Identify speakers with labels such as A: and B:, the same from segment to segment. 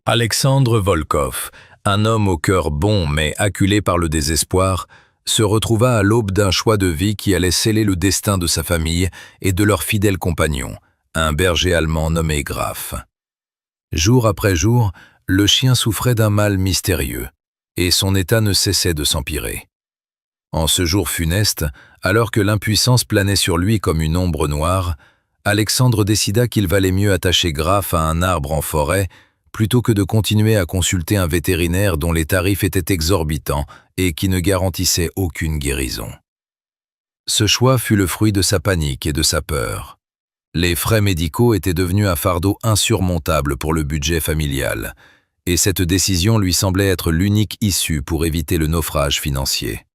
A: Alexandre Volkov, un homme au cœur bon mais acculé par le désespoir, se retrouva à l'aube d'un choix de vie qui allait sceller le destin de sa famille et de leur fidèle compagnon, un berger allemand nommé Graf. Jour après jour, le chien souffrait d'un mal mystérieux, et son état ne cessait de s'empirer. En ce jour funeste, alors que l'impuissance planait sur lui comme une ombre noire, Alexandre décida qu'il valait mieux attacher Graf à un arbre en forêt plutôt que de continuer à consulter un vétérinaire dont les tarifs étaient exorbitants et qui ne garantissait aucune guérison. Ce choix fut le fruit de sa panique et de sa peur. Les frais médicaux étaient devenus un fardeau insurmontable pour le budget familial, et cette décision lui semblait être l'unique issue pour éviter le naufrage financier.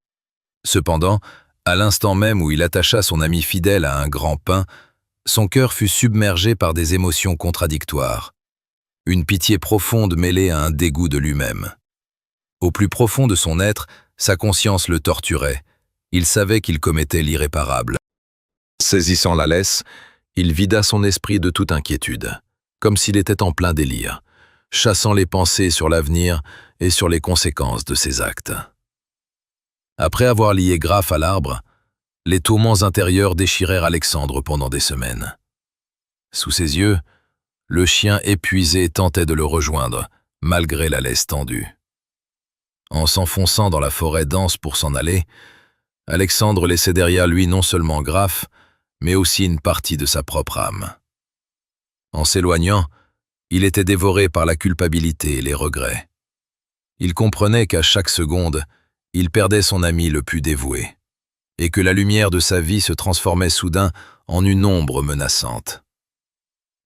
A: Cependant, à l'instant même où il attacha son ami fidèle à un grand pin, son cœur fut submergé par des émotions contradictoires. Une pitié profonde mêlée à un dégoût de lui-même. Au plus profond de son être, sa conscience le torturait. Il savait qu'il commettait l'irréparable. Saisissant la laisse, il vida son esprit de toute inquiétude, comme s'il était en plein délire, chassant les pensées sur l'avenir et sur les conséquences de ses actes. Après avoir lié Graf à l'arbre, les tourments intérieurs déchirèrent Alexandre pendant des semaines. Sous ses yeux, le chien épuisé tentait de le rejoindre, malgré la laisse tendue. En s'enfonçant dans la forêt dense pour s'en aller, Alexandre laissait derrière lui non seulement Graf, mais aussi une partie de sa propre âme. En s'éloignant, il était dévoré par la culpabilité et les regrets. Il comprenait qu'à chaque seconde, il perdait son ami le plus dévoué, et que la lumière de sa vie se transformait soudain en une ombre menaçante.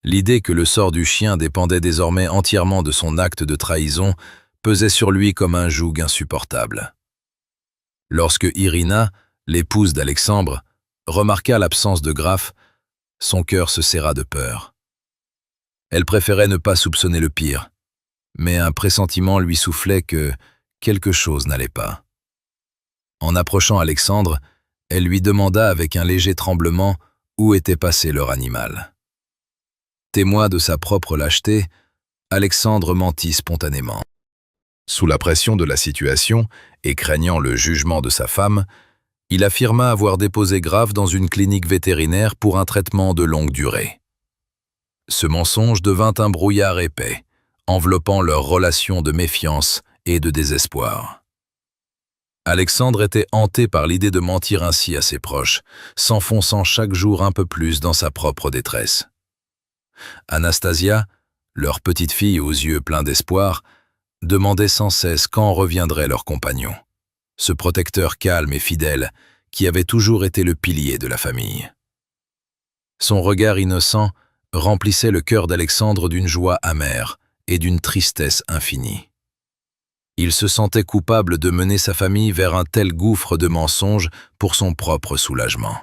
A: L'idée que le sort du chien dépendait désormais entièrement de son acte de trahison pesait sur lui comme un joug insupportable. Lorsque Irina, l'épouse d'Alexandre, remarqua l'absence de Graf, son cœur se serra de peur. Elle préférait ne pas soupçonner le pire, mais un pressentiment lui soufflait que quelque chose n'allait pas. En approchant Alexandre, elle lui demanda avec un léger tremblement où était passé leur animal. Témoin de sa propre lâcheté, Alexandre mentit spontanément. Sous la pression de la situation et craignant le jugement de sa femme, il affirma avoir déposé Graf dans une clinique vétérinaire pour un traitement de longue durée. Ce mensonge devint un brouillard épais, enveloppant leur relation de méfiance et de désespoir. Alexandre était hanté par l'idée de mentir ainsi à ses proches, s'enfonçant chaque jour un peu plus dans sa propre détresse. Anastasia, leur petite fille aux yeux pleins d'espoir, demandait sans cesse quand reviendrait leur compagnon, ce protecteur calme et fidèle qui avait toujours été le pilier de la famille. Son regard innocent remplissait le cœur d'Alexandre d'une joie amère et d'une tristesse infinie. Il se sentait coupable de mener sa famille vers un tel gouffre de mensonges pour son propre soulagement.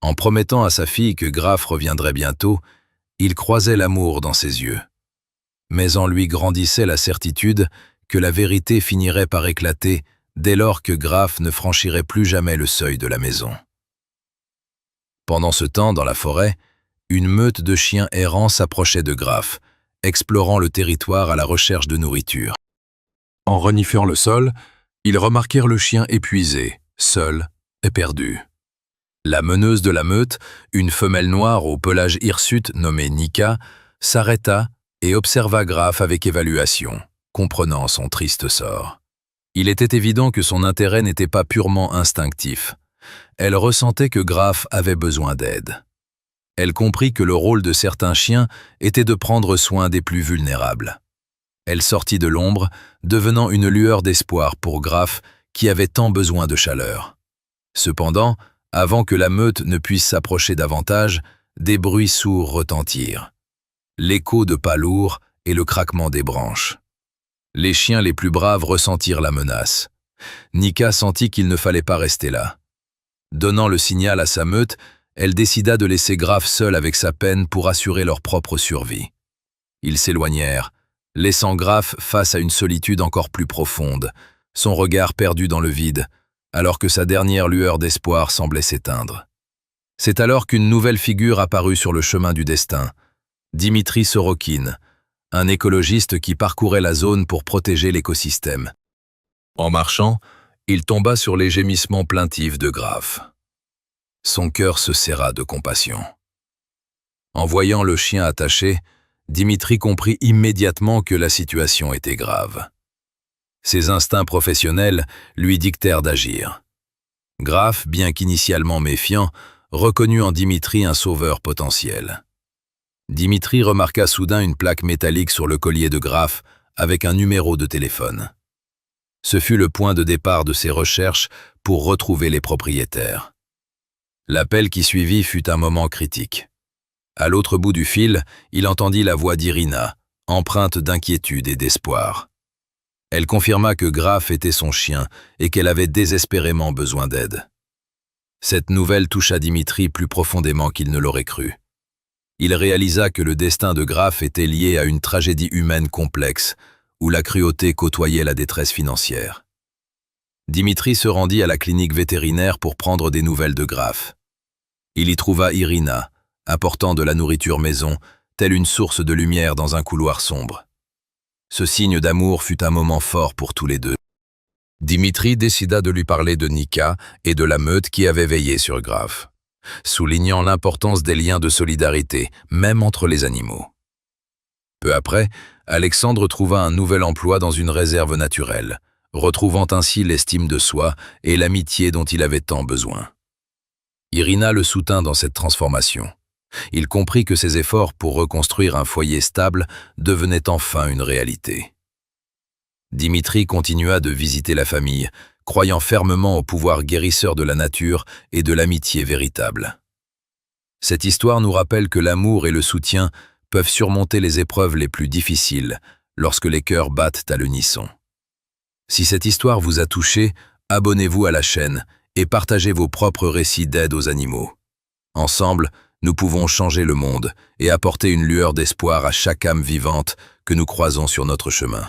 A: En promettant à sa fille que Graf reviendrait bientôt, il croisait l'amour dans ses yeux. Mais en lui grandissait la certitude que la vérité finirait par éclater dès lors que Graf ne franchirait plus jamais le seuil de la maison. Pendant ce temps, dans la forêt, une meute de chiens errants s'approchait de Graf, explorant le territoire à la recherche de nourriture. En reniflant le sol, ils remarquèrent le chien épuisé, seul et perdu. La meneuse de la meute, une femelle noire au pelage hirsute nommée Nika, s'arrêta et observa Graf avec évaluation, comprenant son triste sort. Il était évident que son intérêt n'était pas purement instinctif. Elle ressentait que Graf avait besoin d'aide. Elle comprit que le rôle de certains chiens était de prendre soin des plus vulnérables. Elle sortit de l'ombre, devenant une lueur d'espoir pour Graf qui avait tant besoin de chaleur. Cependant, avant que la meute ne puisse s'approcher davantage, des bruits sourds retentirent. L'écho de pas lourds et le craquement des branches. Les chiens les plus braves ressentirent la menace. Nika sentit qu'il ne fallait pas rester là. Donnant le signal à sa meute, elle décida de laisser Graf seul avec sa peine pour assurer leur propre survie. Ils s'éloignèrent, laissant Graf face à une solitude encore plus profonde, son regard perdu dans le vide, alors que sa dernière lueur d'espoir semblait s'éteindre. C'est alors qu'une nouvelle figure apparut sur le chemin du destin, Dimitri Sorokine, un écologiste qui parcourait la zone pour protéger l'écosystème. En marchant, il tomba sur les gémissements plaintifs de Graf. Son cœur se serra de compassion. En voyant le chien attaché, Dimitri comprit immédiatement que la situation était grave. Ses instincts professionnels lui dictèrent d'agir. Graf, bien qu'initialement méfiant, reconnut en Dimitri un sauveur potentiel. Dimitri remarqua soudain une plaque métallique sur le collier de Graf avec un numéro de téléphone. Ce fut le point de départ de ses recherches pour retrouver les propriétaires. L'appel qui suivit fut un moment critique. À l'autre bout du fil, il entendit la voix d'Irina, empreinte d'inquiétude et d'espoir. Elle confirma que Graf était son chien et qu'elle avait désespérément besoin d'aide. Cette nouvelle toucha Dimitri plus profondément qu'il ne l'aurait cru. Il réalisa que le destin de Graf était lié à une tragédie humaine complexe, où la cruauté côtoyait la détresse financière. Dimitri se rendit à la clinique vétérinaire pour prendre des nouvelles de Graf. Il y trouva Irina, apportant de la nourriture maison, telle une source de lumière dans un couloir sombre. Ce signe d'amour fut un moment fort pour tous les deux. Dimitri décida de lui parler de Nika et de la meute qui avait veillé sur Graf, soulignant l'importance des liens de solidarité, même entre les animaux. Peu après, Alexandre trouva un nouvel emploi dans une réserve naturelle, retrouvant ainsi l'estime de soi et l'amitié dont il avait tant besoin. Irina le soutint dans cette transformation. Il comprit que ses efforts pour reconstruire un foyer stable devenaient enfin une réalité. Dimitri continua de visiter la famille, croyant fermement au pouvoir guérisseur de la nature et de l'amitié véritable. Cette histoire nous rappelle que l'amour et le soutien peuvent surmonter les épreuves les plus difficiles lorsque les cœurs battent à l'unisson. Si cette histoire vous a touché, abonnez-vous à la chaîne et partagez vos propres récits d'aide aux animaux. Ensemble, nous pouvons changer le monde et apporter une lueur d'espoir à chaque âme vivante que nous croisons sur notre chemin.